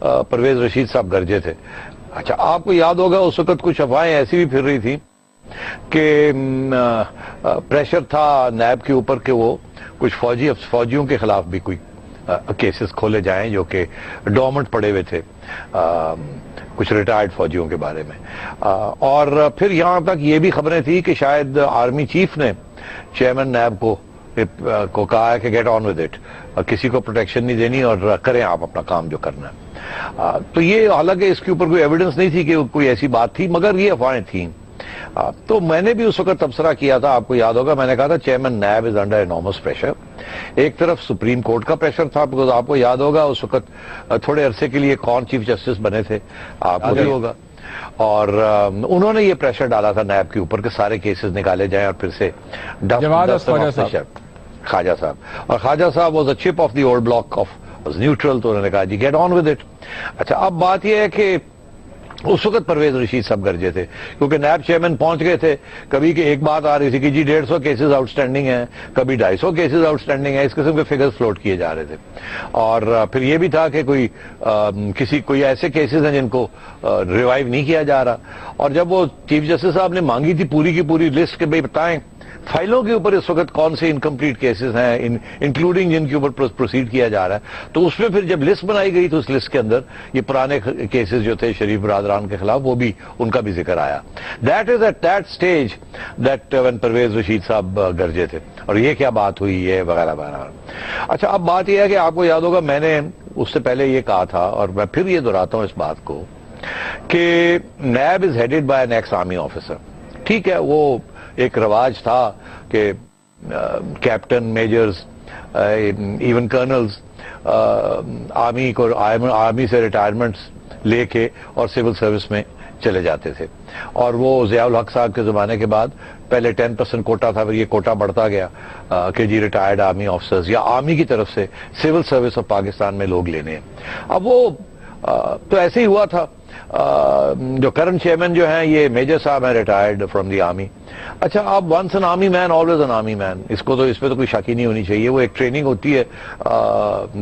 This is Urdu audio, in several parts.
پرویز رشید صاحب گرجے تھے. اچھا آپ کو یاد ہوگا اس وقت کچھ افواہیں ایسی بھی پھر رہی تھی کہ پریشر تھا نیب کے اوپر کہ وہ کچھ فوجیوں کے خلاف بھی کوئی کیسز کھولے جائیں جو کہ ڈورمنٹ پڑے ہوئے تھے, کچھ ریٹائرڈ فوجیوں کے بارے میں. اور پھر یہاں تک یہ بھی خبریں تھی کہ شاید آرمی چیف نے چیئرمین نیب کو کہا ہے کہ گیٹ آن ود اٹ, کسی کو پروٹیکشن نہیں دینی اور کریں آپ اپنا کام جو کرنا ہے. تو یہ حالانکہ اس کے اوپر کوئی ایویڈنس نہیں تھی کہ کوئی ایسی بات تھی, مگر یہ افواہیں تھیں. تو میں نے بھی اس وقت تبصرہ کیا تھا, آپ کو یاد ہوگا, میں نے کہا تھا chairman NAB is under enormous pressure. ایک طرف سپریم کورٹ کا پریشر تھا, بیکاز آپ کو یاد ہوگا اس وقت تھوڑے عرصے کے لیے کون چیف جسٹس بنے تھے, آپ کو بھی ہوگا, اور انہوں نے یہ پریشر ڈالا تھا نیب کے اوپر کہ سارے کیسز نکالے جائیں اور پھر سے خواجہ صاحب. اور خواجہ صاحب واز اے چپ of the old block of neutral, تو انہوں نے کہا جی گیٹ آن ود اٹ. اچھا اب بات یہ ہے کہ اس وقت پرویز رشید صاحب گرجے تھے کیونکہ نیب چیئرمین پہنچ گئے تھے. کبھی کہ ایک بات آ رہی تھی کہ جی 150 کیسز آؤٹ اسٹینڈنگ ہیں, کبھی 250 کیسز آؤٹ اسٹینڈنگ ہیں, اس قسم کے فگرز فلوٹ کیے جا رہے تھے. اور پھر یہ بھی تھا کہ کوئی ایسے کیسز ہیں جن کو ریوائیو نہیں کیا جا رہا. اور جب وہ چیف جسٹس صاحب نے مانگی تھی پوری کی پوری لسٹ کہ بھائی بتائیں فائلوں کے اوپر اس وقت کون سے انکمپلیٹ کیسز ہیں انکلوڈنگ جن کے اوپر پروسیڈ کیا جا رہا ہے, تو اس میں پھر جب لسٹ بنائی گئی تو اس لسٹ کے اندر یہ پرانے کیسز جو تھے شریف برادران کے خلاف وہ بھی ان کا بھی ذکر آیا. That is at that stage that when Pervaiz Rashid صاحب گرجے تھے, اور یہ کیا بات ہوئی ہے وغیرہ وغیرہ. اچھا اب بات یہ ہے کہ آپ کو یاد ہوگا میں نے اس سے پہلے یہ کہا تھا, اور میں پھر یہ دہراتا ہوں اس بات کو, کہ NAB is headed by an ex army officer. ٹھیک ہے, وہ ایک رواج تھا کہ captain, majors, even colonels army سے ریٹائرمنٹس لے کے اور سول سروس میں چلے جاتے تھے. اور وہ ضیاء الحق صاحب کے زمانے کے بعد پہلے 10% کوٹا تھا, پھر یہ کوٹا بڑھتا گیا کہ جی ریٹائرڈ آرمی آفیسرز یا آرمی کی طرف سے سول سروس آف پاکستان میں لوگ لینے ہیں. اب وہ تو ایسے ہی ہوا تھا. جو کرنٹ چیئرمین جو ہیں یہ میجر صاحب ہیں ریٹائرڈ فرام دی آرمی. اچھا اب once an army man always an army man, اس پہ تو کوئی شک ہی نہیں ہونی چاہیے. وہ ایک ٹریننگ ہوتی ہے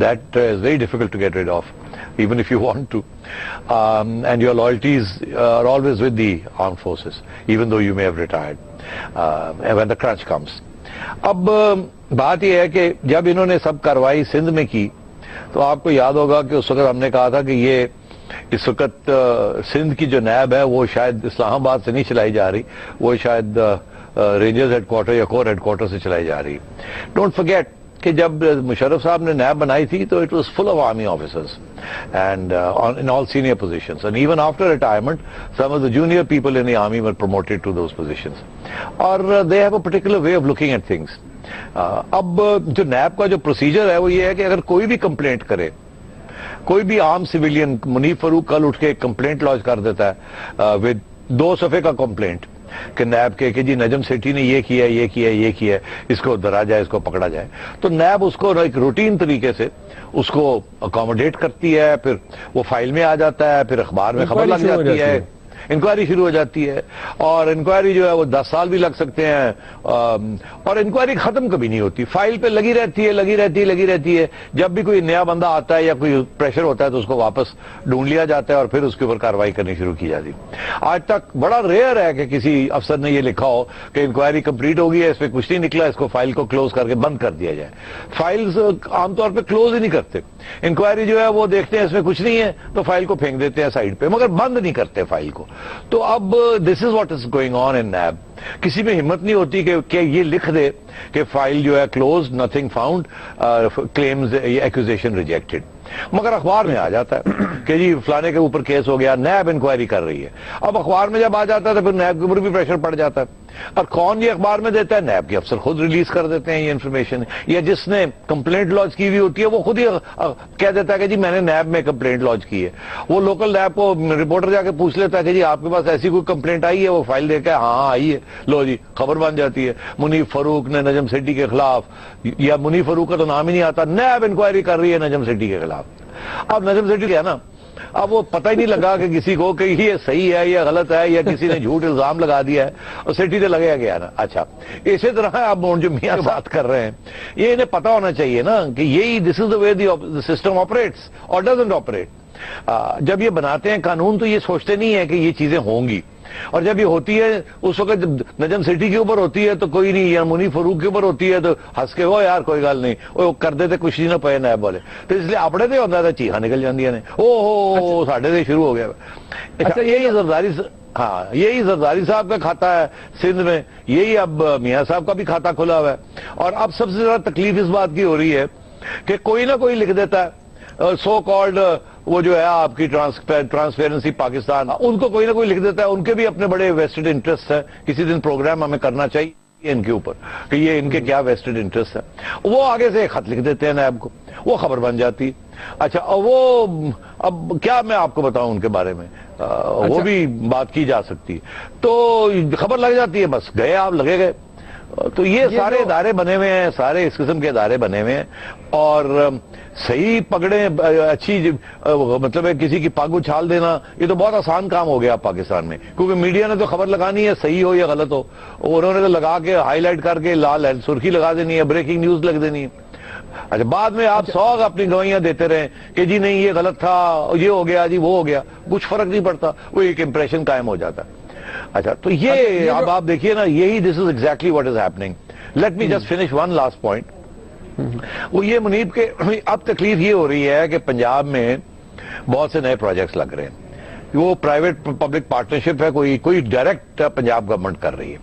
that is very difficult to get rid of even if you want to, and your loyalties are always with the armed forces even though you may have retired when the crunch comes. اب بات یہ ہے کہ جب انہوں نے سب کاروائی سندھ میں کی تو آپ کو یاد ہوگا کہ اس وقت ہم نے کہا تھا کہ یہ اس وقت سندھ کی جو نیب ہے وہ شاید اسلام آباد سے نہیں چلائی جا رہی, وہ شاید رینجرز ہیڈ کوارٹر یا کور ہیڈ کوارٹر سے چلائی جا رہی. ڈونٹ فرگیٹ کہ جب مشرف صاحب نے نیب بنائی تھی تو it was full of army officers and in all senior positions, and even after retirement some of the junior people in the army were promoted to those positions, اور they have a particular way of looking at things. اب جو نیب کا جو پروسیجر ہے وہ یہ ہے کہ اگر کوئی بھی کمپلینٹ کرے, کوئی بھی عام سویلین, منیف فاروق کل اٹھ کے ایک کمپلینٹ لانچ کر دیتا ہے ود 2 صفحے کا کمپلینٹ کہ نیب کے کہ جی نجم سیٹھی نے یہ کیا یہ کیا یہ کیا, اس کو دھرا جائے, اس کو پکڑا جائے, تو نیب اس کو ایک روٹین طریقے سے اس کو اکوموڈیٹ کرتی ہے, پھر وہ فائل میں آ جاتا ہے, پھر اخبار میں خبر لگ جاتی ہے, انکوائری شروع ہو جاتی ہے, اور انکوائری جو ہے وہ 10 سال بھی لگ سکتے ہیں, اور انکوائری ختم کبھی نہیں ہوتی, فائل پہ لگی رہتی ہے لگی رہتی ہے لگی رہتی ہے. جب بھی کوئی نیا بندہ آتا ہے یا کوئی پریشر ہوتا ہے تو اس کو واپس ڈھونڈ لیا جاتا ہے اور پھر اس کے اوپر کاروائی کرنی شروع کی جاتی. آج تک بڑا ریئر ہے کہ کسی افسر نے یہ لکھا ہو کہ انکوائری کمپلیٹ ہو گئی ہے, اس پہ کچھ نہیں نکلا, اس کو فائل کو کلوز کر کے بند کر دیا جائے. فائلز عام طور پہ کلوز ہی نہیں کرتے, انکوائری جو ہے وہ دیکھتے ہیں اس میں کچھ نہیں ہے تو فائل کو پھینک دیتے ہیں سائڈ پہ, مگر بند نہیں کرتے فائل کو. تو اب this is what is going on in NAB. کسی میں ہمت نہیں ہوتی کہ یہ لکھ دے کہ فائل جو ہے close, nothing found, claims accusation rejected, مگر اخبار میں آ جاتا ہے کہ جی فلانے کے اوپر کیس ہو گیا, نیب انکوائری کر رہی ہے. اب اخبار میں جب آ جاتا ہے تو پھر نیب کے اوپر بھی پریشر پڑ جاتا ہے, اور کون یہ اخبار میں دیتا ہے؟ نیب کے افسر خود ریلیز کر دیتے ہیں یہ انفارمیشن, یا جس نے کمپلینٹ لانچ کی ہوئی ہوتی ہے وہ خود ہی کہہ دیتا ہے کہ جی میں نے نیب میں کمپلینٹ لانچ کی ہے. وہ لوکل نیب کو رپورٹر جا کے پوچھ لیتا ہے کہ جی آپ کے پاس ایسی کوئی کمپلینٹ آئی ہے, وہ فائل دے کے ہاں آئی ہے, لو جی خبر بن جاتی ہے. منیف فاروق نے نجم سیٹھی کے خلاف, یا منیف فاروق کا تو نام ہی نہیں آتا, نیب انکوائری کر رہی ہے نجم سیٹھی کے خلاف. اب نجم سیٹھی کیا نا, اب وہ پتہ ہی نہیں لگا کہ کسی کو کہ یہ صحیح ہے یا غلط ہے, یا کسی نے جھوٹ الزام لگا دیا ہے اور سیٹھی سے لگایا گیا نا. اچھا اسی طرح اب جو میاں بات کر رہے ہیں یہ انہیں پتا ہونا چاہیے نا کہ یہی this is the way the system operates اور ڈزنٹ آپریٹ. جب یہ بناتے ہیں قانون تو یہ سوچتے نہیں ہے کہ یہ چیزیں ہوں گی، اور جب یہ ہوتی ہے اس وقت جب نجم سیٹھی کے اوپر ہوتی ہے تو کوئی نہیں، یا منیف فاروق کے اوپر ہوتی ہے تو ہنس کے وہ یار کوئی گل نہیں، وہ کر دیتے کچھ نہیں نہ پے نیب والے، تو اس لیے اپنے تے ہوتا تھا چیخا نکل جاندیاں نے، او ہو ساڈے تے شروع ہو گیا۔ اچھا یہی زرداری، ہاں یہی زرداری صاحب کا کھاتا ہے سندھ میں، یہی اب میاں صاحب کا بھی کھاتا کھلا ہوا ہے، اور اب سب سے زیادہ تکلیف اس بات کی ہو رہی ہے کہ کوئی نہ کوئی لکھ دیتا ہے سو کالڈ وہ جو ہے آپ کی ٹرانسپیرنسی پاکستان، ان کو کوئی نہ کوئی لکھ دیتا ہے، ان کے بھی اپنے بڑے ویسٹڈ انٹرسٹ ہیں، کسی دن پروگرام ہمیں کرنا چاہیے ان کے اوپر کہ یہ ان کے کیا ویسٹڈ انٹرسٹ ہے، وہ آگے سے ایک خط لکھ دیتے ہیں نیب کو، وہ خبر بن جاتی۔ اچھا وہ اب کیا میں آپ کو بتاؤں ان کے بارے میں، وہ بھی بات کی جا سکتی ہے، تو خبر لگ جاتی ہے، بس گئے آپ لگے گئے۔ تو یہ سارے ادارے بنے ہوئے ہیں، سارے اس قسم کے ادارے بنے ہوئے ہیں، اور صحیح پکڑیں اچھی مطلب ہے کسی کی پگ اچھال دینا، یہ تو بہت آسان کام ہو گیا پاکستان میں، کیونکہ میڈیا نے تو خبر لگانی ہے صحیح ہو یا غلط ہو، انہوں نے تو لگا کے ہائی لائٹ کر کے لال سرخی لگا دینی ہے، بریکنگ نیوز لگ دینی ہے۔ اچھا بعد میں آپ 100 اپنی گواہیاں دیتے رہیں کہ جی نہیں یہ غلط تھا، یہ ہو گیا جی وہ ہو گیا، کچھ فرق نہیں پڑتا، وہ ایک امپریشن قائم ہو جاتا ہے۔ اچھا تو یہ اب آپ دیکھیے نا، یہی this is exactly what is happening. Let me just finish one last point, وہ یہ منیب کہ اب تکلیف یہ ہو رہی ہے کہ پنجاب میں بہت سے نئے پروجیکٹس لگ رہے ہیں، وہ پرائیویٹ پبلک پارٹنرشپ ہے، کوئی ڈائریکٹ پنجاب گورنمنٹ کر رہی ہے،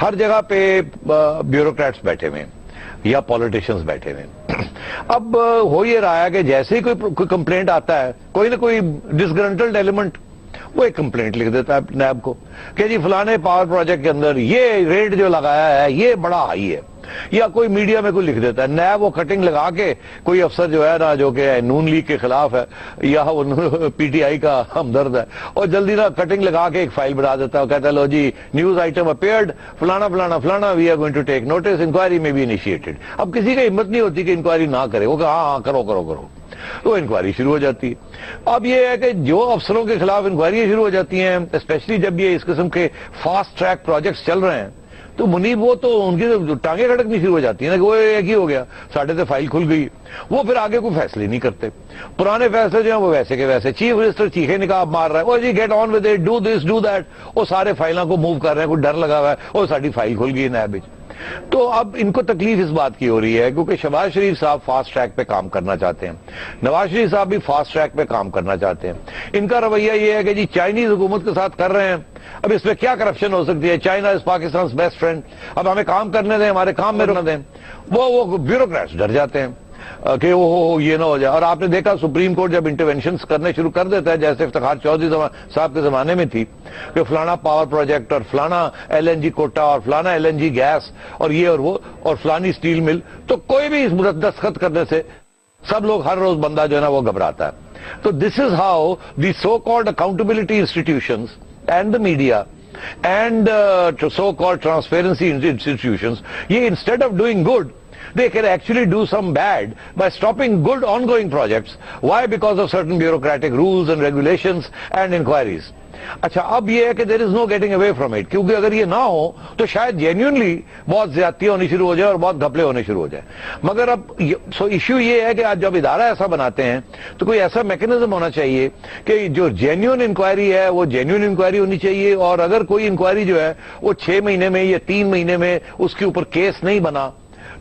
ہر جگہ پہ بیوروکریٹس بیٹھے ہوئے ہیں یا پولیٹیشینز بیٹھے ہوئے ہیں۔ اب ہو یہ رہا ہے کہ جیسے ہی کوئی کمپلینٹ آتا ہے، کوئی نہ کوئی ڈسگرنٹلڈ ایلیمنٹ وہ ایک کمپلینٹ لکھ دیتا ہے نیب کو کہ جی فلانے پاور پروجیکٹ کے اندر یہ ریٹ جو لگایا ہے یہ بڑا ہائی ہے، یا کوئی میڈیا میں کوئی لکھ دیتا ہے، نیب وہ کٹنگ لگا کے کوئی افسر جو ہے نا جو کہ نون لیگ کے خلاف ہے یا وہ پی ٹی آئی کا ہمدرد ہے، اور جلدی نا کٹنگ لگا کے ایک فائل بنا دیتا ہے، کہتا ہے لو جی نیوز آئٹم اپیئرڈ فلانا فلانا فلانا، we are going to take notice, inquiry میں بی انیشیٹڈ۔ اب کسی کا ہمت نہیں ہوتی کہ انکوائری نہ کرے، وہ کہ ہاں ہاں کرو کرو کرو، تو انکوائری شروع ہو جاتی ہے۔ اب یہ ہے کہ جو افسروں کے خلاف انکوائری شروع ہو جاتی ہیں، اسپیشلی جب یہ اس قسم کے فاسٹ ٹریک پروجیکٹس چل رہے ہیں، تو منیب وہ تو ان کی ٹانگیں کھڑکنی شروع ہو جاتی ہیں نا کہ وہ ایک ہی ہو گیا، ساڑھے سے فائل کھل گئی، وہ پھر آگے کوئی فیصلے نہیں کرتے، پرانے فیصلے جو ہیں وہ ویسے کے ویسے، چیف منسٹر چیخے نقاب مار رہا ہے، وہ جی get on with it, do this do that, وہ سارے فائلوں کو موو کر رہے ہیں، کوئی ڈر لگا ہوا ہے، وہ ساری فائل کھل گئی نیب وچ۔ تو اب ان کو تکلیف اس بات کی ہو رہی ہے کیونکہ شہباز شریف صاحب فاسٹ ٹریک پہ کام کرنا چاہتے ہیں، نواز شریف صاحب بھی فاسٹ ٹریک پہ کام کرنا چاہتے ہیں، ان کا رویہ یہ ہے کہ جی چائنیز حکومت کے ساتھ کر رہے ہیں، اب اس میں کیا کرپشن ہو سکتی ہے، چائنا از پاکستان's بیسٹ فرینڈ، اب ہمیں کام کرنے دیں، ہمارے کام میں روکنے دیں، وہ بیوروکریٹس ڈر جاتے ہیں کہ وہ یہ نہ ہو جائے۔ اور آپ نے دیکھا سپریم کورٹ جب انٹرونشنز کرنے شروع کر دیتا ہے، جیسے افتخار چودھری صاحب کے زمانے میں تھی کہ فلانا پاور پروجیکٹ اور فلانا ایل این جی کوٹا اور فلانا ایل این جی گیس اور یہ اور وہ اور فلانی اسٹیل مل، تو کوئی بھی اس دستخط کرنے سے سب لوگ ہر روز بندہ جو ہے نا وہ گھبراتا ہے۔ تو this is how the so called accountability institutions and the media and so-called transparency institutions, instead of doing good, they can actually do some bad by stopping good ongoing projects. Why? Because of certain bureaucratic rules and regulations and inquiries. اچھا اب یہ ہے کہ there is no getting away from it، کیونکہ اگر یہ نہ ہو تو شاید جینیونلی بہت زیادتیاں ہونی شروع ہو جائے اور بہت گھپلے ہونے شروع ہو جائیں، مگر اب ایشو یہ ہے کہ آج جب ادارہ ایسا بناتے ہیں تو کوئی ایسا میکنزم ہونا چاہیے کہ جو جینیون انکوائری ہے وہ جینیون انکوائری ہونی چاہیے، اور اگر کوئی انکوائری جو ہے وہ 6 مہینے میں یا 3 مہینے میں اس کے اوپر کیس نہیں بنا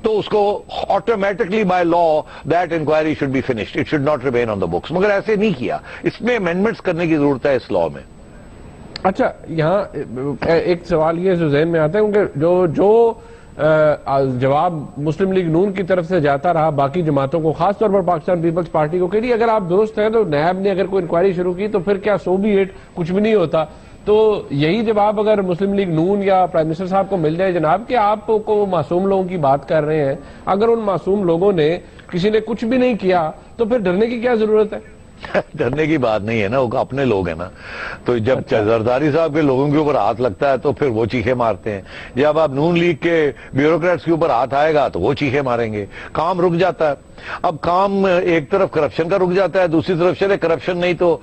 تو اس کو automatically by law that inquiry should be finished, it should not remain on the books, مگر ایسے نہیں کیا، اس میں امینڈمنٹس کرنے کی ضرورت ہے اس لا میں۔ اچھا یہاں ایک سوال یہ جو ذہن میں آتا ہے کیونکہ جو جواب مسلم لیگ نون کی طرف سے جاتا رہا باقی جماعتوں کو، خاص طور پر پاکستان پیپلز پارٹی کو، کہ اگر آپ درست ہیں تو نیب نے اگر کوئی انکوائری شروع کی تو پھر کیا سو بھی ایٹ، کچھ بھی نہیں ہوتا، تو یہی جواب اگر مسلم لیگ نون یا پرائم منسٹر صاحب کو مل جائے جناب کہ آپ کو معصوم لوگوں کی بات کر رہے ہیں، اگر ان معصوم لوگوں نے کسی نے کچھ بھی نہیں کیا تو پھر ڈرنے کی کیا ضرورت ہے؟ ڈرنے کی بات نہیں ہے نا، وہ اپنے لوگ ہیں نا، تو جب زرداری صاحب کے لوگوں کے اوپر ہاتھ لگتا ہے تو پھر وہ چیخے مارتے ہیں، جب آپ نون لیگ کے بیوروکریٹس کے اوپر ہاتھ آئے گا تو وہ چیخے ماریں گے، کام رک جاتا ہے۔ اب کام ایک طرف کرپشن کا رک جاتا ہے, دوسری طرف چلے کرپشن نہیں تو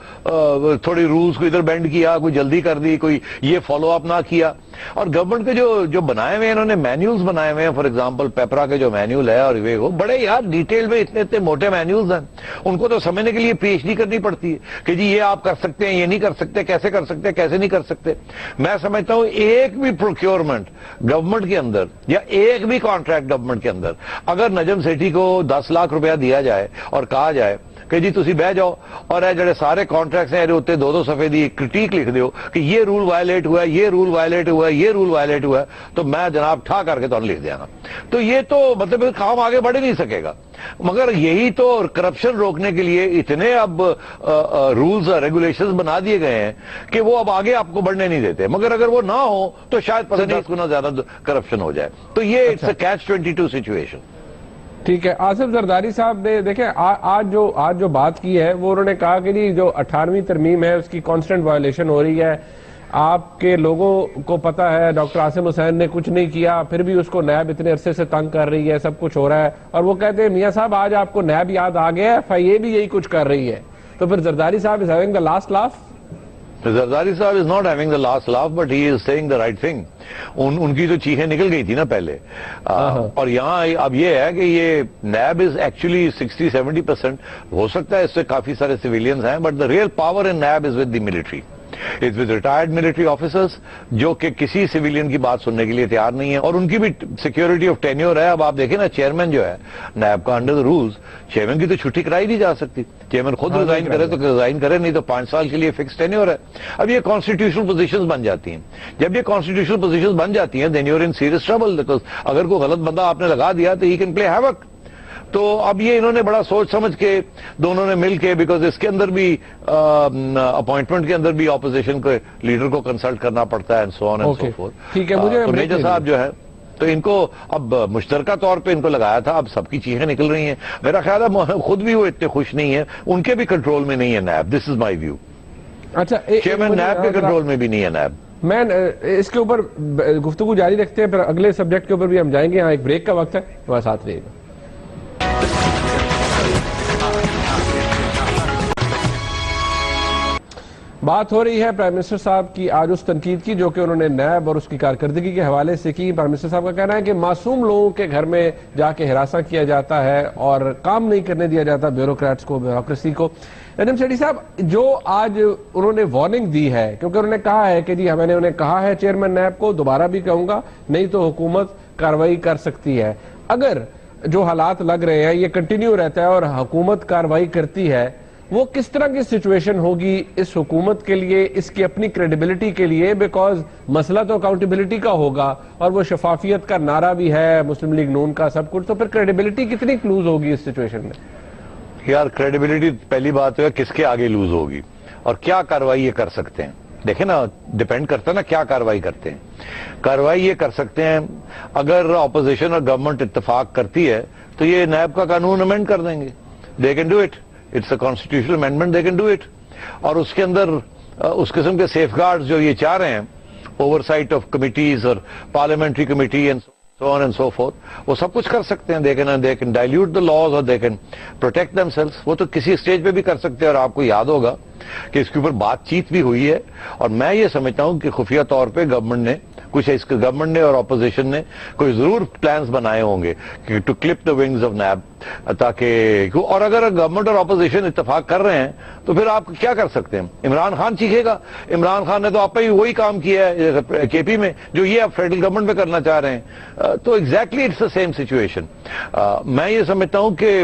تھوڑی رولز کو ادھر بینڈ کیا, کوئی جلدی کر دی, کوئی یہ فالو اپ نہ کیا. اور گورنمنٹ کے جو بنائے ہوئے ہیں, انہوں نے مینیولز بنائے ہوئے ہیں, فار ایگزامپل پیپرا کے جو مینیول ہے اور وہ بڑے یار ڈیٹیل میں اتنے موٹے مینیولز ہیں, ان کو تو سمجھنے کے لیے پی ایچ ڈی کرنی پڑتی ہے کہ جی یہ آپ کر سکتے ہیں, یہ نہیں کر سکتے, کیسے کر سکتے, کیسے نہیں کر سکتے. میں سمجھتا ہوں ایک بھی پروکیورمنٹ گورنمنٹ کے اندر یا ایک بھی کانٹریکٹ گورنمنٹ کے اندر اگر نجم سیٹھی کو 10 لاکھ روپیہ دیا جائے اور کہا جائے کہ جی تسی بہ جاؤ اور اے جڑے سارے کانٹریکٹس ہیں اتنے 2-2 صفحے دی کرٹیک لکھ دیو کہ یہ رول وائلیٹ ہوا ہے, یہ رول وائلیٹ ہوا ہے, یہ رول وائلیٹ ہوا ہے, تو میں جناب ٹھا کر کے تو لکھ دیا نا. تو یہ تو مطلب کام آگے بڑھ نہیں سکے گا. مگر یہی تو کرپشن روکنے کے لیے اتنے اب رولز اور ریگولیشنز بنا دیے گئے ہیں کہ وہ اب آگے آپ کو بڑھنے نہیں دیتے. مگر اگر وہ نہ ہو تو شاید پتہ نہیں 10 گنا زیادہ کرپشن ہو جائے. تو یہ اٹس اے کیچ 22 سچویشن. ٹھیک ہے. آصف زرداری صاحب نے دیکھیں آج جو بات کی ہے وہ انہوں نے کہا کہ جی جو 18ویں ترمیم ہے اس کی کانسٹنٹ وائلیشن ہو رہی ہے. آپ کے لوگوں کو پتا ہے ڈاکٹر عاصم حسین نے کچھ نہیں کیا, پھر بھی اس کو نیب اتنے عرصے سے تنگ کر رہی ہے, سب کچھ ہو رہا ہے. اور وہ کہتے ہیں میاں صاحب آج آپ کو نیب یاد آ گیا ہے, FIA بھی یہی کچھ کر رہی ہے. تو پھر زرداری صاحب is having the last laugh. Zardari صاحب is not having the last laugh but he is saying the right thing. ان کی تو چیخیں نکل گئی تھی نا پہلے, اور یہاں اب یہ ہے کہ یہ نیب از ایکچولی 60-70% ہو سکتا ہے اس سے کافی سارے سویلینز ہیں, but the real power in NAB is with the military. It's with retired military officers جو کہ کسی سویلین کی بات سننے کے لیے تیار نہیں ہے, اور ان کی بھی سیکیورٹی آف ٹینیور ہے. اب آپ دیکھیں نا چیئرمین جو ہے نیب کا انڈر دا رولز, چیئرمین کی تو چھٹی کرائی نہیں جا سکتی. چیئرمین خود ریزائن کرے تو ریزائن کرے, نہیں تو 5 سال کے لیے فکس ٹینیور ہے. اب یہ کانسٹیٹیوشنل پوزیشنز بن جاتی ہیں. جب یہ کانسٹیٹیوشنل پوزیشنز بن جاتی ہیں then you're in serious trouble, because اگر کوئی غلط بندہ آپ نے لگا دیا تو he can play havoc. تو اب یہ انہوں نے بڑا سوچ سمجھ کے دونوں نے مل کے, بیکاز اس کے اندر بھی اپوائنٹمنٹ کے اندر بھی اپوزیشن کے لیڈر کو کنسلٹ کرنا پڑتا ہے and so on and so forth. ٹھیک ہے. مجھے میجر صاحب جو ہے تو ان کو اب مشترکہ طور پہ ان کو لگایا تھا, اب سب کی چیخیں نکل رہی ہیں. میرا خیال ہے خود بھی وہ اتنے خوش نہیں ہیں, ان کے بھی کنٹرول میں نہیں ہے NAB. This is my view. اچھا, چیئرمین نیب کے کنٹرول میں بھی نہیں ہے نیب. میں اس کے اوپر گفتگو جاری رکھتے ہیں, پھر اگلے سبجیکٹ کے اوپر بھی ہم جائیں گے. یہاں ایک بریک کا وقت ہے, وہ ساتھ رہیے گا. بات ہو رہی ہے پرائم منسٹر صاحب کی آج اس تنقید کی جو کہ انہوں نے نیب اور اس کی کارکردگی کے حوالے سے کی. پرائم منسٹر صاحب کا کہنا ہے کہ معصوم لوگوں کے گھر میں جا کے ہراساں کیا جاتا ہے اور کام نہیں کرنے دیا جاتا بیوروکریٹس کو, بیوروکریسی کو. نجم سیٹھی صاحب, جو آج انہوں نے وارننگ دی ہے, کیونکہ انہوں نے کہا ہے کہ جی میں نے انہیں کہا ہے چیئرمین نیب کو, دوبارہ بھی کہوں گا, نہیں تو حکومت کارروائی کر سکتی ہے. اگر جو حالات لگ رہے ہیں یہ کنٹینیو رہتا ہے اور حکومت کارروائی کرتی ہے, وہ کس طرح کی سچویشن ہوگی اس حکومت کے لیے, اس کی اپنی کریڈیبلٹی کے لیے؟ بیکاز مسئلہ تو اکاؤنٹیبلٹی کا ہوگا اور وہ شفافیت کا نعرہ بھی ہے مسلم لیگ نون کا, سب کچھ. تو پھر کریڈیبلٹی کتنی لوز ہوگی اس سچویشن میں؟ یار کریڈیبلٹی پہلی بات ہے کس کے آگے لوز ہوگی اور کیا کارروائی یہ کر سکتے ہیں. دیکھیں نا, ڈیپینڈ کرتا ہے نا کیا کارروائی کرتے ہیں. کارروائی یہ کر سکتے ہیں اگر اپوزیشن اور گورنمنٹ اتفاق کرتی ہے تو یہ نیب کا قانون امینڈ کر دیں گے. They can do it, it's a constitutional amendment, they can do it. اور اس کے اندر اس قسم کے سیف گارڈز جو یہ چاہ رہے ہیں, اوور سائٹ آف کمیٹیز اور parliamentary committee and so on and so forth, وہ سب کچھ کر سکتے ہیں. they can dilute the laws or they can protect themselves. وہ تو کسی سٹیج پہ بھی کر سکتے ہیں. اور آپ کو یاد ہوگا کہ اس کے اوپر بات چیت بھی ہوئی ہے, اور میں یہ سمجھتا ہوں کہ خفیہ طور پہ گورنمنٹ نے اور اپوزیشن نے کوئی ضرور پلانز بنائے ہوں گے کہ to clip the wings of NAB, تاکہ اور اگر گورنمنٹ اور اپوزیشن اتفاق کر رہے ہیں تو پھر آپ کیا کر سکتے ہیں؟ عمران خان چیخے گا. عمران خان نے تو آپ پہ وہی کام کیا ہے کے پی میں جو یہ آپ فیڈرل گورنمنٹ میں کرنا چاہ رہے ہیں. تو exactly it's the same situation. میں یہ سمجھتا ہوں کہ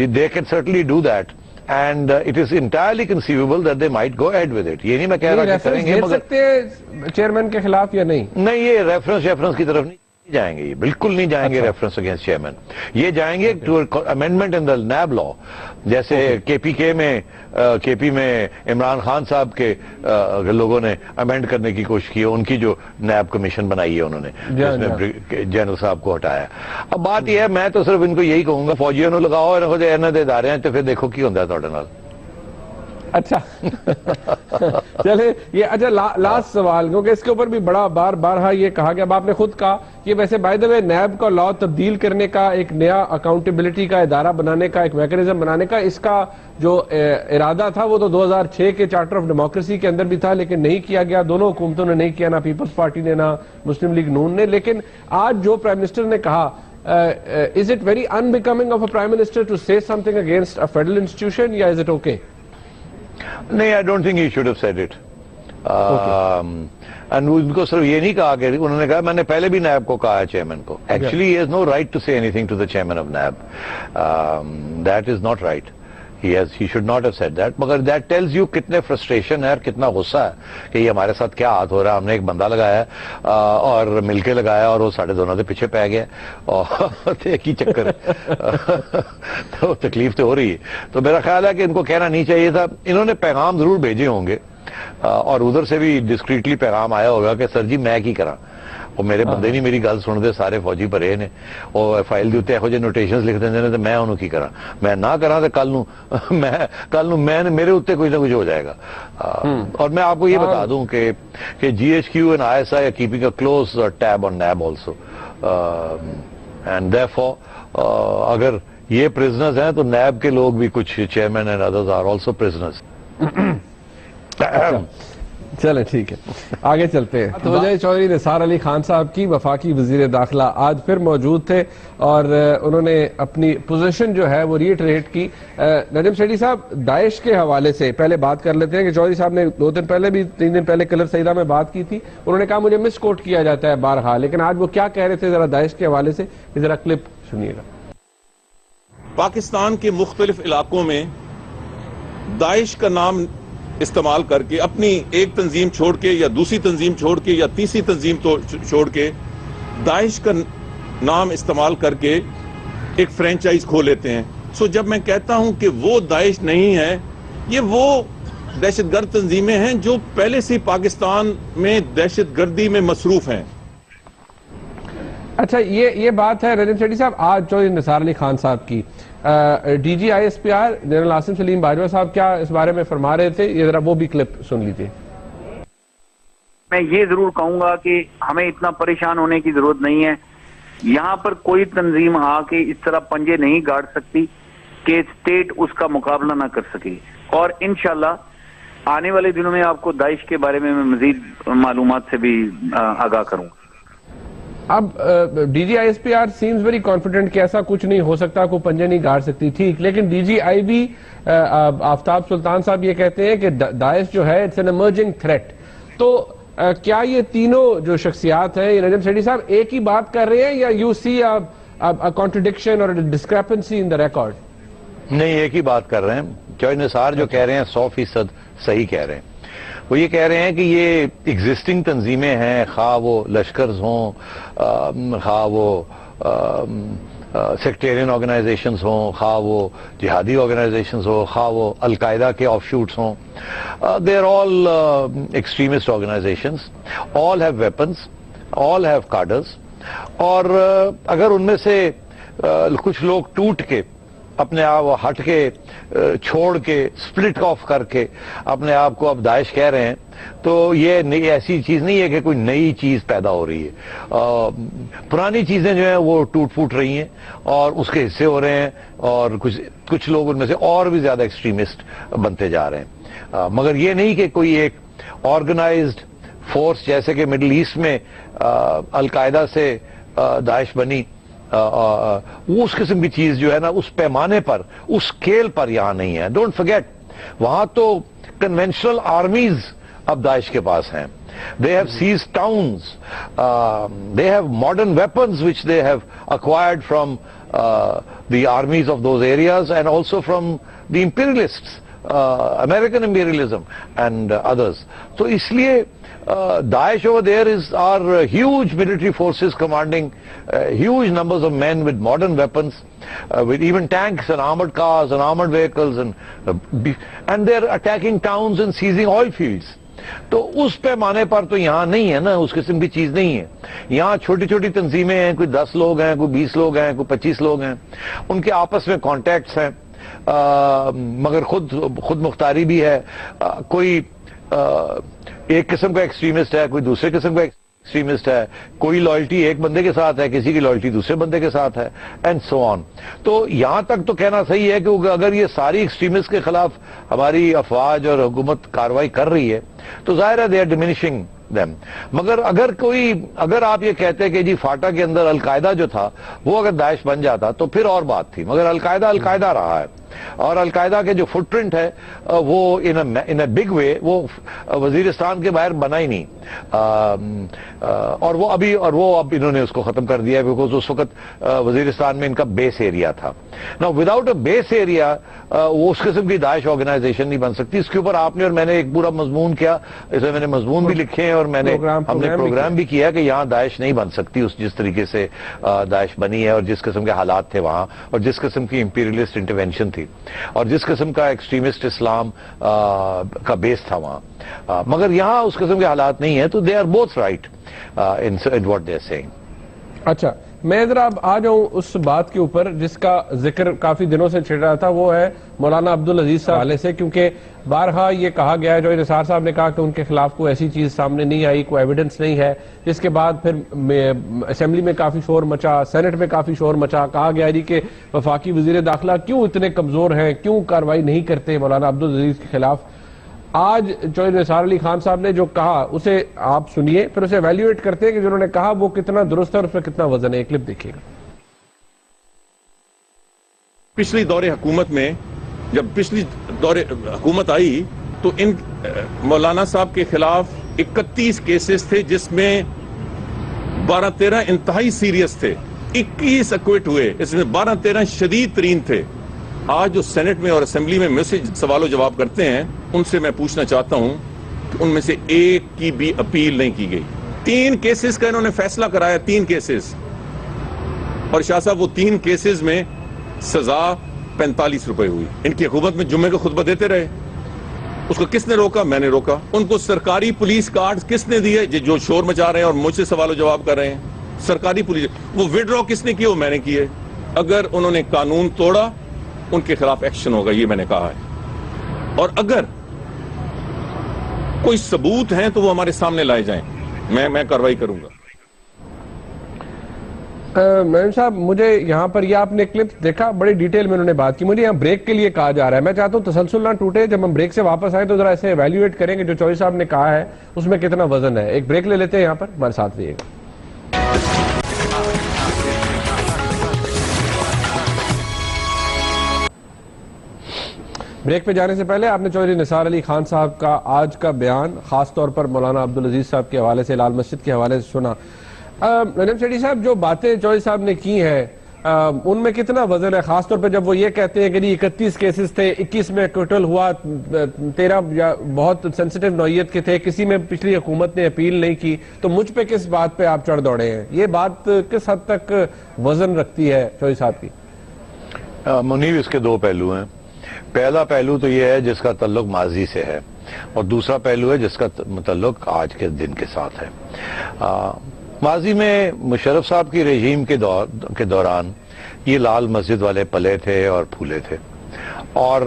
they can certainly do that, and it is entirely conceivable that they might go ahead with it. یہ نہیں میں کہہ رہا کہ کریں گے, مگر سکتے ہیں چیئرمین کے خلاف یا نہیں. نہیں, یہ ریفرنس کی طرف نہیں جائیں گے, یہ بالکل نہیں جائیں گے ریفرنس اگینسٹ چیئرمین. یہ جائیں گے to amendment in the NAB law, جیسے کے پی میں عمران خان صاحب کے لوگوں نے امینڈ کرنے کی کوشش کی, ان کی جو نیب کمیشن بنائی ہے انہوں نے, جس میں جنرل صاحب کو ہٹایا. اب بات یہ ہے, میں تو صرف ان کو یہی کہوں گا, فوجیوں نے لگاؤ انہوں نے ادارے ہیں تو پھر دیکھو کی ہوتا ہے تھوڑے نال. اچھا چلے یہ اچھا لاسٹ سوال، کیونکہ اس کے اوپر بھی بڑا بارہا یہ کہا گیا، اب آپ نے خود کہا کہ ویسے بائی دا وے نیب کا لا تبدیل کرنے کا، ایک نیا اکاؤنٹیبلٹی کا ادارہ بنانے کا، ایک میکنزم بنانے کا، اس کا جو ارادہ تھا وہ تو 2006 کے چارٹر آف ڈیموکریسی کے اندر بھی تھا، لیکن نہیں کیا گیا، دونوں حکومتوں نے نہیں کیا، نہ پیپلز پارٹی نے نہ مسلم لیگ نون نے. لیکن آج جو پرائم منسٹر نے کہا، is it very unbecoming of a prime minister to say something against a federal institution, یا is it okay? نہیں, I don't think he should have said it. And ان کو صرف یہ نہیں کہا کہ انہوں نے کہا، میں نے پہلے بھی نیب کو کہا ہے چیئرمین کو. Actually he has no right to say anything to the chairman of NAB. That is not right. He should not have said that. مگر that tells you کتنے فرسٹریشن ہے اور کتنا غصہ ہے کہ یہ ہمارے ساتھ کیا ہاتھ ہو رہا ہے. ہم نے ایک بندہ لگایا اور مل کے لگایا اور وہ ساڑھے دونوں سے پیچھے پہ گیا اور ایک ہی چکر ہے. تو تکلیف تو ہو رہی ہے. تو میرا خیال ہے کہ ان کو کہنا نہیں چاہیے تھا. انہوں نے پیغام ضرور بھیجے ہوں گے اور ادھر سے بھی ڈسکریٹلی پیغام آیا ہوگا کہ سر جی میں کی کراں, وہ میرے بندے نہیں میری گل سن دے, سارے فوجی بھرے نے اور فائل دے اتنے یہو نوٹیشنز لکھ دیں نے, تو میں انہوں کی کراں, میں نہ کراں تو کل میں میرے اتنے کچھ نہ کچھ ہو جائے گا. اور میں آپ کو یہ بتا دوں کہ G H Q and I S I are keeping a close tab on NAB also, and therefore اگر یہ پرزنرز ہیں تو نیب کے لوگ بھی کچھ chairman and others are also prisoners. چلیں ٹھیک ہے, آگے چلتے ہیں. توجہ چودھری نثار علی خان صاحب کی وفاقی وزیر داخلہ آج پھر موجود تھے اور انہوں نے اپنی پوزیشن جو ہے وہ ریٹریٹ کی. نجم سیٹھی صاحب, داعش کے حوالے سے پہلے بات کر لیتے ہیں کہ چودھری صاحب نے 2 دن پہلے بھی 3 دن پہلے کلر سیدہ میں بات کی تھی. انہوں نے کہا مجھے مس کوٹ کیا جاتا ہے بارہا, لیکن آج وہ کیا کہہ رہے تھے ذرا داعش کے حوالے سے, ذرا کلپ سنیے گا. پاکستان کے مختلف علاقوں میں داعش کا نام استعمال کر کے اپنی ایک تنظیم چھوڑ کے یا دوسری تنظیم چھوڑ کے یا تیسری تنظیم چھوڑ کے داعش کا نام استعمال کر کے ایک فرینچائز کھول لیتے ہیں. سو جب میں کہتا ہوں کہ وہ داعش نہیں ہے, یہ وہ دہشت گرد تنظیمیں ہیں جو پہلے سے پاکستان میں دہشت گردی میں مصروف ہیں. اچھا, یہ بات ہے نجم سیٹھی صاحب آج چودھری نثار علی خان صاحب کی. D G I S P R General Asim Saleem Bajwa صاحب کیا اس بارے میں فرما رہے تھے, یہ ذرا وہ بھی کلپ سن لیجیے. میں یہ ضرور کہوں گا کہ ہمیں اتنا پریشان ہونے کی ضرورت نہیں ہے. یہاں پر کوئی تنظیم آ کے اس طرح پنجے نہیں گاڑ سکتی کہ اسٹیٹ اس کا مقابلہ نہ کر سکے. اور انشاءاللہ آنے والے دنوں میں آپ کو داعش کے بارے میں مزید معلومات سے بھی آگاہ کروں گا. اب D G I S P R seems very confident کہ ایسا کچھ نہیں ہو سکتا, کوئی پنجے نہیں گاڑ سکتی, ٹھیک, لیکن ڈی جی آئی بھی آفتاب سلطان صاحب یہ کہتے ہیں کہ داعش جو ہے اٹس این ایمرجنگ تھریٹ. تو کیا یہ تینوں جو شخصیات ہیں, یہ نجم سیٹھی صاحب ایک ہی بات کر رہے ہیں یا یو سی کانٹرڈکشن اور ڈسکریپنسی ان دا ریکارڈ؟ نہیں, ایک ہی بات کر رہے ہیں. چودھری نثار جو کہہ رہے ہیں 100% صحیح کہہ رہے ہیں. وہ یہ کہہ رہے ہیں کہ یہ ایگزسٹنگ تنظیمیں ہیں, خواہ وہ لشکرز ہوں, خواہ وہ سیکٹیرین آرگنائزیشنز ہوں, خواہ وہ جہادی آرگنائزیشنز ہوں, خواہ وہ القاعدہ کے آف شوٹس ہوں, they are all extremist organizations, all have weapons, all have cadres. اور اگر ان میں سے کچھ لوگ ٹوٹ کے اپنے آپ ہٹ کے چھوڑ کے سپلٹ آف کر کے اپنے آپ کو اب داعش کہہ رہے ہیں, تو یہ ایسی چیز نہیں ہے کہ کوئی نئی چیز پیدا ہو رہی ہے. پرانی چیزیں جو ہیں وہ ٹوٹ پھوٹ رہی ہیں اور اس کے حصے ہو رہے ہیں, اور کچھ لوگ ان میں سے اور بھی زیادہ ایکسٹریمسٹ بنتے جا رہے ہیں. مگر یہ نہیں کہ کوئی ایک آرگنائزڈ فورس جیسے کہ مڈل ایسٹ میں القاعدہ سے داعش بنی, وہ اس قسم کی چیز جو ہے نا اس پیمانے پر, اس اسکیل پر یہاں نہیں ہے. ڈونٹ فرگیٹ, وہاں تو کنونشنل آرمیز اب داعش کے پاس ہیں. They have seized towns, they have modern weapons which they have acquired from the armies of those areas and also from the imperialists, American imperialism and others. So isliye Daesh over there are huge military forces commanding huge numbers of men with modern weapons, with even tanks and armored cars and armored vehicles, and they're attacking towns and seizing oil fields. تو اس پیمانے پر تو یہاں نہیں ہے نا, اس قسم کی چیز نہیں ہے. یہاں چھوٹی چھوٹی تنظیمیں ہیں, کوئی 10 لوگ ہیں, کوئی 20 لوگ ہیں, کوئی 25 لوگ ہیں, ان کے آپس میں کانٹیکٹس ہیں, مگر خود مختاری بھی ہے. کوئی ایک قسم کا ایکسٹریمسٹ ہے, کوئی دوسرے قسم کا ایکسٹریمسٹ ہے, کوئی لائلٹی ایک بندے کے ساتھ ہے, کسی کی لائلٹی دوسرے بندے کے ساتھ ہے, اینڈ سو آن. تو یہاں تک تو کہنا صحیح ہے کہ اگر یہ ساری ایکسٹریمسٹ کے خلاف ہماری افواج اور حکومت کارروائی کر رہی ہے تو ظاہر ہے دے آر ڈیمینشنگ them. مگر اگر آپ یہ کہتے کہ جی فاٹا کے اندر القاعدہ جو تھا وہ اگر داعش بن جاتا تو پھر اور بات تھی, مگر القاعدہ رہا ہے, اور القاعدہ کے جو فٹ پرنٹ ہے وہ ان اے بگ وے وہ وزیرستان کے باہر بنا ہی نہیں, اور وہ اب انہوں نے اس کو ختم کر دیا بیکاز اس وقت وزیرستان میں ان کا بیس ایریا تھا. نا وداؤٹ اے بیس ایریا وہ اس قسم کی داعش آرگنائزیشن نہیں بن سکتی. اس کے اوپر آپ نے اور میں نے ایک پورا مضمون کیا, اس میں نے مضمون بھی لکھے ہیں اور ہم نے پروگرام بھی کیا کہ یہاں داعش نہیں بن سکتی جس طریقے سے داعش بنی ہے, اور جس قسم کے حالات تھے وہاں, اور جس قسم کی امپیریلسٹ انٹرونشن تھی, اور جس قسم کا ایکسٹریمسٹ اسلام کا بیس تھا وہاں. مگر یہاں اس قسم کے حالات نہیں ہیں, تو they are both right in what they are saying. اچھا, میں ذرا اب آ جاؤں اس بات کے اوپر جس کا ذکر کافی دنوں سے چھڑ رہا تھا, وہ ہے مولانا عبدالعزیز صاحب حوالے سے, کیونکہ بارہا یہ کہا گیا ہے, جو نثار صاحب نے کہا کہ ان کے خلاف کوئی ایسی چیز سامنے نہیں آئی, کوئی ایویڈنس نہیں ہے, جس کے بعد پھر اسمبلی میں کافی شور مچا, سینٹ میں کافی شور مچا, کہا گیا جی کہ وفاقی وزیر داخلہ کیوں اتنے کمزور ہیں, کیوں کارروائی نہیں کرتے مولانا عبدالعزیز کے خلاف. آج چوہدری نثار علی خان صاحب نے جو کہا اسے آپ سنیے, پھر اسے ایویلیویٹ کرتے ہیں کہ جنہوں نے کہا وہ کتنا درست ہے اور اس میں کتنا وزن ہے. ایک کلپ دیکھیے گا. پچھلی دور حکومت میں جب پچھلی دور حکومت آئی تو ان مولانا صاحب کے خلاف 31 کیسز تھے, جس میں 12-13 انتہائی سیریس تھے, 21 اکوٹ ہوئے, اس میں 12-13 شدید ترین تھے. آج جو سینٹ میں اور اسمبلی میں سے سوال و جواب کرتے ہیں, ان سے میں پوچھنا چاہتا ہوں کہ ان میں سے ایک کی بھی اپیل نہیں کی گئی. 3 کیسز کا انہوں نے فیصلہ کرایا, 3 کیسز, اور شاہ صاحب وہ 3 کیسز میں سزا 45 روپے ہوئی. ان کی حکومت میں جمعے کو خطبہ دیتے رہے, اس کو کس نے روکا؟ میں نے روکا. ان کو سرکاری پولیس کارڈ کس نے دیے جو شور مچا رہے ہیں اور مجھ سے سوال و جواب کر رہے ہیں؟ سرکاری پولیس. وہ وڈرا کس نے کیے؟ وہ میں نے کیے. اگر انہوں نے قانون توڑا ان کے خلاف ایکشن ہوگا, یہ میں نے کہا ہے, اور اگر کوئی ثبوت ہیں تو وہ ہمارے سامنے لائے جائیں, میں کارروائی کروں گا. میم صاحب, مجھے یہاں پر یہ آپ نے کلپ دیکھا, بڑی ڈیٹیل میں انہوں نے بات کی. مجھے یہاں بریک کے لیے کہا جا رہا ہے, میں چاہتا ہوں تسلسل نہ ٹوٹے, جب ہم بریک سے واپس آئیں تو ذرا ایسے ایویلیویٹ کریں کہ جو چوہدری صاحب نے کہا ہے اس میں کتنا وزن ہے. ایک بریک لے لیتے ہیں یہاں پر, ہمارے ساتھ رہیے گا. بریک پہ جانے سے پہلے آپ نے چوہدری نثار علی خان صاحب کا آج کا بیان خاص طور پر مولانا عبدالعزیز صاحب کے حوالے سے, لال مسجد کے حوالے سے سنا. نجم سیٹھی صاحب, جو باتیں چوہدری صاحب نے کی ہیں ان میں کتنا وزن ہے, خاص طور پہ جب وہ یہ کہتے ہیں کہ 31 کیسز تھے, 21 میں کوٹل ہوا, 13 بہت سینسٹیو نوعیت کے تھے, کسی میں پچھلی حکومت نے اپیل نہیں کی, تو مجھ پہ کس بات پہ آپ چڑھ دوڑے ہیں؟ یہ بات کس حد تک وزن رکھتی ہے چوہدری صاحب کی؟ منیب, اس کے 2 پہلو ہیں. پہلا پہلو تو یہ ہے جس کا تعلق ماضی سے ہے, اور دوسرا پہلو ہے جس کا تعلق آج کے دن کے ساتھ ہے. ماضی میں مشرف صاحب کی رژیم کے دوران یہ لال مسجد والے پلے تھے اور پھولے تھے, اور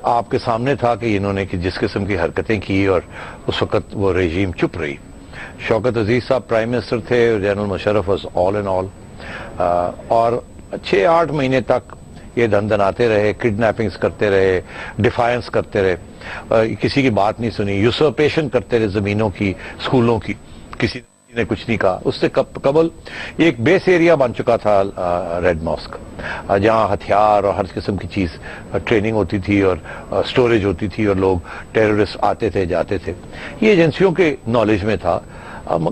آپ کے سامنے تھا کہ انہوں نے جس قسم کی حرکتیں کی, اور اس وقت وہ رژیم چپ رہی. شوکت عزیز صاحب پرائم منسٹر تھے, جنرل مشرف واز آل ان آل, اور 6-8 مہینے تک یہ دندناتے رہے, کڈنیپنگز کرتے رہے, ڈیفائنس کرتے رہے, کسی کی بات نہیں سنی, یوسرپیشن کرتے رہے زمینوں کی, اسکولوں کی, کسی نے کچھ نہیں کہا. اس سے قبل ایک بیس ایریا بن چکا تھا ریڈ ماسک, جہاں ہتھیار اور ہر قسم کی چیز ٹریننگ ہوتی تھی اور سٹوریج ہوتی تھی, اور لوگ ٹیررسٹ آتے تھے جاتے تھے. یہ ایجنسیوں کے نالج میں تھا,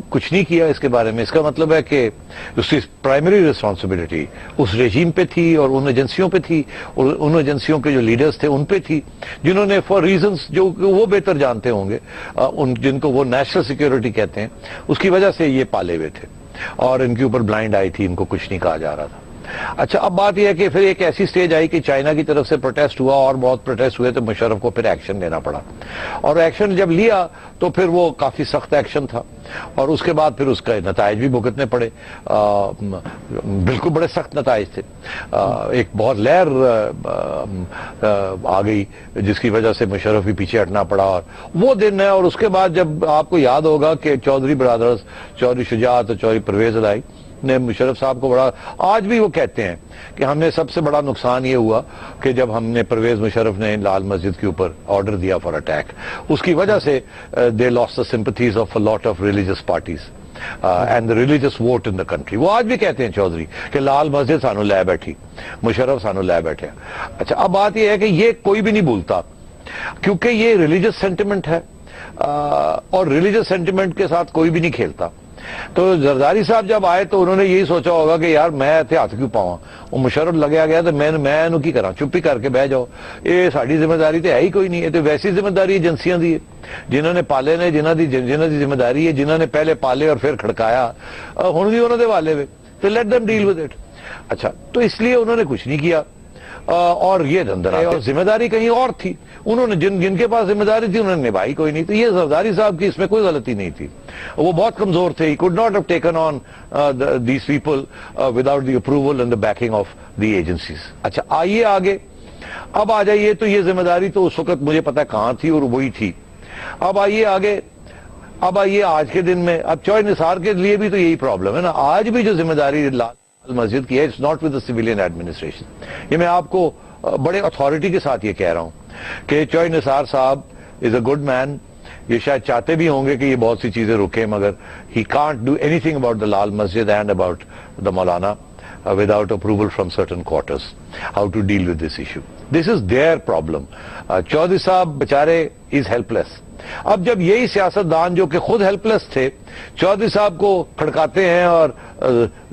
کچھ نہیں کیا اس کے بارے میں. اس کا مطلب ہے کہ اس کی پرائمری ریسپانسبلٹی اس رژیم پہ تھی, اور ان ایجنسیوں پہ تھی, اور ان ایجنسیوں کے جو لیڈرز تھے ان پہ تھی, جنہوں نے فار ریزنز جو وہ بہتر جانتے ہوں گے, جن کو وہ نیشنل سیکیورٹی کہتے ہیں, اس کی وجہ سے یہ پالے ہوئے تھے, اور ان کے اوپر بلائنڈ آئی تھی, ان کو کچھ نہیں کہا جا رہا تھا. اچھا اب بات یہ ہے کہ پھر ایک ایسی سٹیج آئی کہ چائنا کی طرف سے پروٹیسٹ ہوا اور بہت پروٹیسٹ ہوئے تو مشرف کو پھر ایکشن لینا پڑا, اور ایکشن جب لیا تو پھر وہ کافی سخت ایکشن تھا, اور اس کے بعد پھر اس کے نتائج بھی بھگتنے پڑے, بالکل بڑے سخت نتائج تھے. ایک بہت لہر آ گئی جس کی وجہ سے مشرف بھی پیچھے ہٹنا پڑا, اور وہ دن ہے. اور اس کے بعد جب آپ کو یاد ہوگا کہ چودھری برادرز, چودھری شجاعت اور چودھری پرویز الہی نے مشرف صاحب کو بڑا, آج بھی وہ کہتے ہیں کہ ہم نے سب سے بڑا نقصان یہ ہوا کہ جب ہم نے پرویز مشرف نے لال مسجد کے اوپر آرڈر دیا فار اٹیک, اس کی وجہ سے دے last the sympathies of a lot of religious parties and the religious vote in the country. وہ آج بھی کہتے ہیں چودھری کہ لال مسجد سانو لے بیٹھی, مشرف سانو لے بیٹھے. اچھا اب بات یہ ہے کہ یہ کوئی بھی نہیں بھولتا کیونکہ یہ ریلیجس سینٹیمنٹ ہے, اور ریلیجس سینٹیمنٹ کے ساتھ کوئی بھی نہیں کھیلتا. تو زرداری صاحب جب آئے تو انہوں نے یہی سوچا ہوگا کہ یار میں ہاتھ کیوں پاواں, وہ مشرف لگیا گیا تو میں کی کراں, چپی کر کے بہ جاؤ, یہ ساری ذمہ داری تو ہے ہی کوئی نہیں. یہ تو ویسی ذمہ داری ایجنسیاں دی ہے جنہوں نے پالے نے, جنہوں دی ذمہ داری ہے, جنہوں نے پہلے پالے اور پھر کھڑکایا, ہن بھی انہوں نے والے ہوئے تو let them deal with it. اچھا تو اس لیے انہوں نے کچھ نہیں کیا, اور یہ اندر آئے, اور ذمہ داری کہیں اور تھی, انہوں نے جن کے پاس ذمہ داری تھی انہوں نے نبھائی کوئی نہیں. تو یہ زرداری صاحب کی اس میں کوئی غلطی نہیں تھی, وہ بہت کمزور تھے. he could not have taken on these people without the approval and the backing of the agencies. اچھا آئیے آگے, اب آ جائیے. تو یہ ذمہ داری تو اس وقت مجھے پتا کہاں تھی اور وہی تھی. اب آئیے آگے, اب آئیے آج کے دن میں. اب چوہے نثار کے لیے بھی تو یہی پرابلم ہے نا, آج بھی جو ذمہ داری مسجد کی ہے, it's not with the civilian administration. یہ میں آپ کو بڑے اتھارٹی کے ساتھ یہ کہہ رہا ہوں کہ چوہے نثار صاحب از اے گڈ مین. یہ شاید چاہتے بھی ہوں گے کہ یہ بہت سی چیزیں رکیں, مگر he can't do any thing about the Lal Masjid and about the Maulana without approval from certain quarters, how to deal with this issue. This is their problem. Chaudhry صاحب بچارے is helpless. اب جب یہی سیاستدان جو کہ خود ہیلپ لیس تھے چودھری صاحب کو کھڑکاتے ہیں اور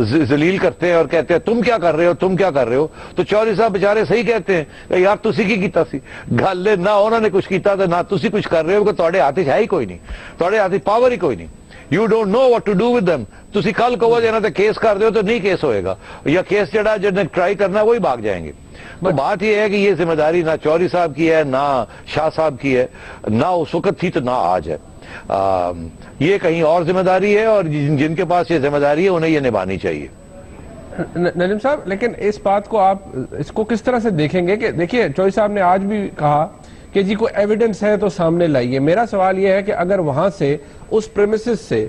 ذلیل کرتے ہیں اور کہتے ہیں تم کیا کر رہے ہو, تم کیا کر رہے ہو, تو چودھری صاحب بچارے صحیح کہتے ہیں کہ یار تسی کی کیتا سی گل, نہ انہوں نے کچھ کیتا تھا نہ تسی کچھ کر رہے ہو, کہ تواڈے ہاتھ ہے ہی کوئی نہیں, تواڈے ہاتھ پاور ہی کوئی نہیں. You don't know what to do with them. تسی کل کہو جے نہ تے کیس کر دیو تو نہیں کیس ہوئے گا, یا کیس جڑا جن نے ٹرائی کرنا وہی بھاگ جائیں گے. تو بات یہ ہے کہ یہ ذمہ داری نہ چودھری صاحب کی ہے نہ شاہ صاحب کی ہے, نہ اس وقت تھی تو نہ آج ہے. یہ کہیں اور ذمہ داری ہے, اور جن کے پاس یہ ذمہ داری ہے انہیں یہ نبھانی چاہیے. نجم صاحب لیکن اس بات کو آپ اس کو کس طرح سے دیکھیں گے کہ دیکھیے چودھری صاحب نے آج بھی کہا کہ جی کوئی ایویڈنس ہے تو سامنے لائیے. میرا سوال یہ ہے کہ اگر وہاں سے اس پریمیسز سے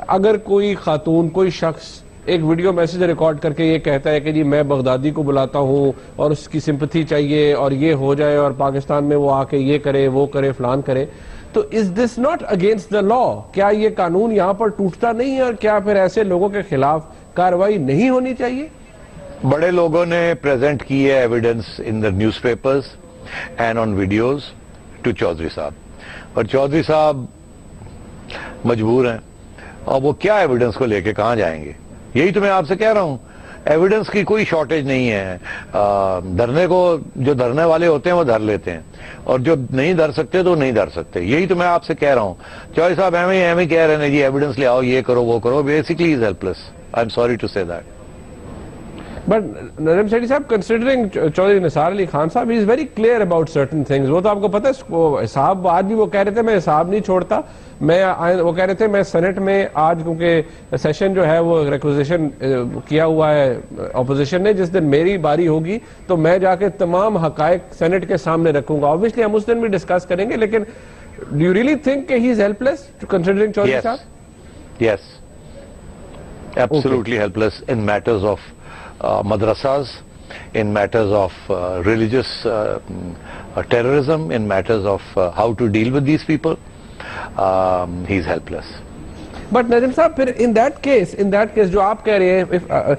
اگر کوئی خاتون کوئی شخص ایک ویڈیو میسج ریکارڈ کر کے یہ کہتا ہے کہ جی میں بغدادی کو بلاتا ہوں اور اس کی سمپتھی چاہیے اور یہ ہو جائے اور پاکستان میں وہ آ کے یہ کرے وہ کرے فلان کرے, تو از دس ناٹ اگینسٹ دا لا؟ کیا یہ قانون یہاں پر ٹوٹتا نہیں ہے, اور کیا پھر ایسے لوگوں کے خلاف کارروائی نہیں ہونی چاہیے؟ بڑے لوگوں نے پریزنٹ کی ہے evidence in the newspapers and on videos to Chaudhry صاحب, اور چودھری صاحب مجبور ہیں. اور وہ کیا ایویڈنس کو لے کے کہاں جائیں گے؟ یہی تو میں آپ سے کہہ رہا ہوں, ایویڈنس کی کوئی شارٹیج نہیں ہے. دھرنے کو جو دھرنے والے ہوتے ہیں وہ دھر لیتے ہیں, اور جو نہیں دھر سکتے تو نہیں دھر سکتے. یہی تو میں آپ سے کہہ رہا ہوں. چودھری صاحب ایویں کہہ رہے ہیں جی ایویڈنس لے آؤ, یہ کرو وہ کرو. Basically is helpless. I am sorry to say that. But Najam Sethi صاحب, considering چودھری نثار علی خان صاحب, he is very clear about certain things. وہ تو آپ کو پتہ ہے حساب آج بھی وہ کہہ رہے تھے میں حساب نہیں چھوڑتا. وہ کہہ رہے تھے میں سینٹ میں آج کیونکہ سیشن جو ہے وہ ریکوزیشن کیا ہوا ہے اپوزیشن نے, جس دن میری باری ہوگی تو میں جا کے تمام حقائق سینٹ کے سامنے رکھوں گا. Obviously ہم اس دن بھی ڈسکس کریں گے, لیکن do you really think کہ he is helpless considering Chaudhry صاحب? Yes. Absolutely helpless in matters of madrasas, in matters of religious terrorism, in matters of how to deal with these people. He's helpless. But نجم صاحب پھر in that case جو آپ کہہ رہے ہیں,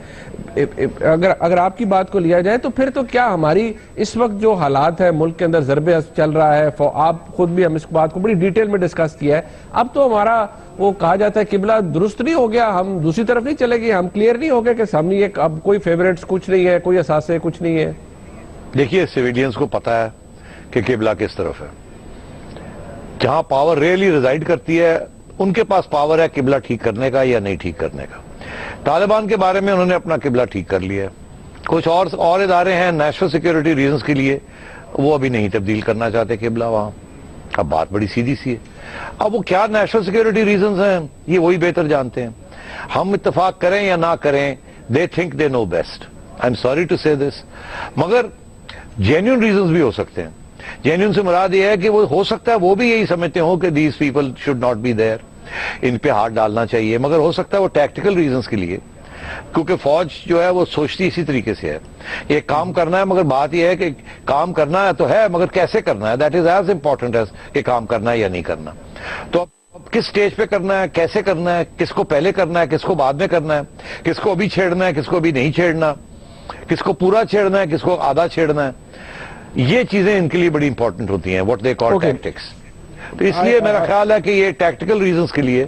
اگر آپ کی بات کو لیا جائے تو پھر تو کیا ہماری اس وقت جو حالات ہے ملک کے اندر ضرب چل رہا ہے, آپ خود بھی ہم اس بات کو بڑی ڈیٹیل میں ڈسکس کیا ہے, اب تو ہمارا وہ کہا جاتا ہے قبلہ درست نہیں ہو گیا, ہم دوسری طرف نہیں چلے گئے, ہم کلیئر نہیں ہو گئے کہ سامنے یہ اب کوئی فیوریٹس کچھ نہیں ہے, کوئی اثاثے کچھ نہیں ہے. دیکھیے سویلینز کو پتا ہے کہ قبلہ کس طرف ہے. جہاں پاور ریئلی ریزائڈ کرتی ہے ان کے پاس پاور ہے قبلہ ٹھیک کرنے کا یا نہیں ٹھیک کرنے کا. طالبان کے بارے میں انہوں نے اپنا قبلہ ٹھیک کر لیا ہے, کچھ اور ادارے ہیں نیشنل سیکیورٹی ریزنز کے لیے وہ ابھی نہیں تبدیل کرنا چاہتے قبلہ وہاں. اب بات بڑی سیدھی سی ہے. اب وہ کیا نیشنل سیکیورٹی ریزنز ہیں یہ وہی بہتر جانتے ہیں. ہم اتفاق کریں یا نہ کریں they think they know best. I am sorry to say this. مگر جینیون ریزنز بھی ہو سکتے ہیں. جینیون سے مراد یہ ہے کہ وہ ہو سکتا ہے وہ بھی یہی سمجھتے ہوں کہ these people should not be there, ان پہ ہاتھ ڈالنا چاہیے. مگر ہو سکتا ہے وہ ٹیکٹیکل ریزنز کے لیے, کیونکہ فوج جو ہے وہ سوچتی اسی طریقے سے ہے. یہ کام کرنا ہے مگر بات یہ ہے کہ کام کرنا ہے تو ہے مگر کیسے کرنا ہے, that is as important as کہ کام کرنا ہے یا نہیں کرنا. تو اب کس سٹیج پہ کرنا ہے, کیسے کرنا ہے, کس کو پہلے کرنا ہے, کس کو بعد میں کرنا ہے, کس کو ابھی چھیڑنا ہے, کس کو ابھی نہیں چھیڑنا, کس کو پورا چھیڑنا ہے, کس کو آدھا چھیڑنا ہے, یہ چیزیں ان کے لیے بڑی امپورٹنٹ ہوتی ہیں. What they call tactics. تو اس لیے میرا خیال ہے کہ یہ ٹیکٹیکل ریزنز کے لیے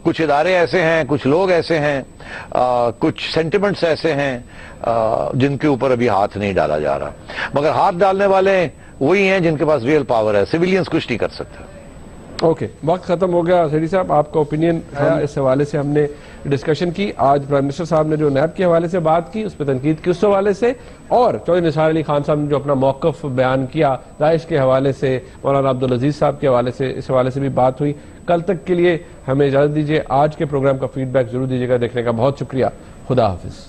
کچھ ادارے ایسے ہیں, کچھ لوگ ایسے ہیں, کچھ سینٹیمنٹس ایسے ہیں جن کے اوپر ابھی ہاتھ نہیں ڈالا جا رہا. مگر ہاتھ ڈالنے والے وہی ہیں جن کے پاس ریئل پاور ہے. سویلینز کچھ نہیں کر سکتے. اوکے, وقت ختم ہو گیا. سیٹھی صاحب آپ کا اوپینین ہے اس حوالے سے ہم نے ڈسکشن کی. آج پرائم منسٹر صاحب نے جو نیب کے حوالے سے بات کی اس پہ تنقید کی اس حوالے سے, اور چودھری نثار علی خان صاحب نے جو اپنا موقف بیان کیا داعش کے حوالے سے, مولانا عبدالعزیز صاحب کے حوالے سے, اس حوالے سے بھی بات ہوئی. کل تک کے لیے ہمیں اجازت دیجیے. آج کے پروگرام کا فیڈ بیک ضرور دیجیے گا. دیکھنے کا بہت شکریہ. خدا حافظ.